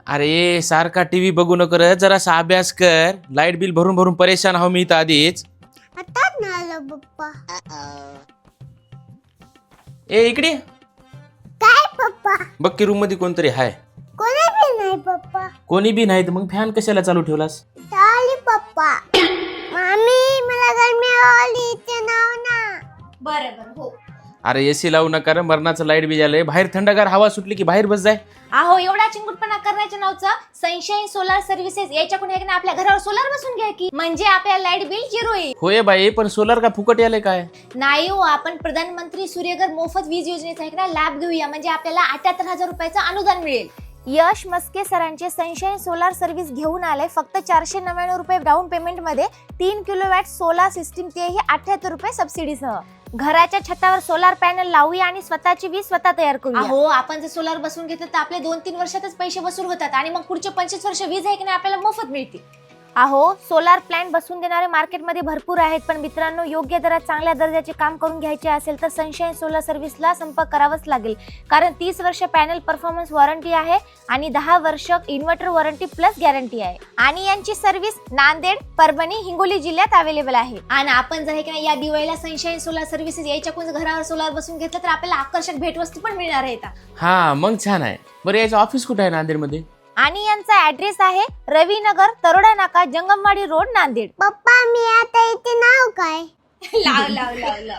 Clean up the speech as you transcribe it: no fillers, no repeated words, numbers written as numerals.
अरे सारखा टीव्ही बघू नको रे, जरासा अभ्यास कर. लाईट बिल भरून भरून परेशान आहो मी तर आधीच. आताच ना आलं पप्पा. ए इकडे काय पप्पा? बघ की रूम मध्ये कोणतरी हाय. कोणी बी नाही पप्पा. कोणी बी नाही तर मग फॅन कशाला चालू ठेवलास? चाली पप्पा. मामी मला गरमी आली ते नाव ना. बरं हो. अरे एसी लावू नका रे, मरणाचं लाईट बिल आलंय. बाहेर थंडगार हवा सुटली की बाहेर बस जाय. अहो एवढा चिंगुटपणा करण्याच्या नावचं सनशाईन सोलार सर्व्हिसेस याच्याकडून आहे ना, आपल्या घरावर सोलार बसून घ्या की, म्हणजे आपल्याला लाईट बिल झिरो येईल. होय बाई, पण सोलार का फुकट यालंय काय? नाही हो, आपण प्रधानमंत्री सूर्यघर मोफत वीज योजनेचा आहे ना लाभ घेऊया, म्हणजे आपल्याला 78,000 रुपयाचं अनुदान मिळेल. यश मस्के सरांचे सनशाईन सोलार सर्व्हिस घेऊन आले. फक्त 499 रुपये डाऊन पेमेंट मध्ये 3 किलोवॅट सोलार सिस्टीम, तेही 78 रुपये सबसिडीसह. घराच्या छतावर सोलार पॅनल लावूया आणि स्वतःची वीज स्वतः तयार करूया. हो, आपण जर सोलार बसून घेतलं तर आपले 2-3 वर्षातच पैसे वसूल होतात आणि मग पुढचे 25 वर्ष वीज आहे की नाही आपल्याला मोफत मिळते. अहो सोलार प्लॅन बसून देणारे मार्केटमध्ये भरपूर आहेत, पण मित्रांनो योग्य दरात चांगल्या दर्जाचे काम करून घ्यायचे असेल तर सनशाईन सोलार सर्व्हिसला संपर्क करावाच लागेल. कारण 30 वर्ष पॅनल परफॉर्मन्स वॉरंटी आहे आणि 10 वर्ष इन्व्हर्टर वॉरंटी प्लस गॅरंटी आहे. आणि यांची सर्व्हिस नांदेड, परभणी, हिंगोली जिल्ह्यात अवेलेबल आहे. आणि आपण जर की या दिवाळीला सनशाईन सोलार सर्व्हिसेस याच्याकडून घरावर सोलार बसून घेतलं तर आपल्याला आकर्षक भेटवस्तू पण मिळणार आहेत. हा मग छान आहे. बरं याचं ऑफिस कुठे आहे नांदेड मध्ये? आणि यांचा ऍड्रेस आहे रविनगर, तरोडा नाका, जंगमवाडी रोड, नांदेड. पप्पा मी आता इथे नाव काय? लाव.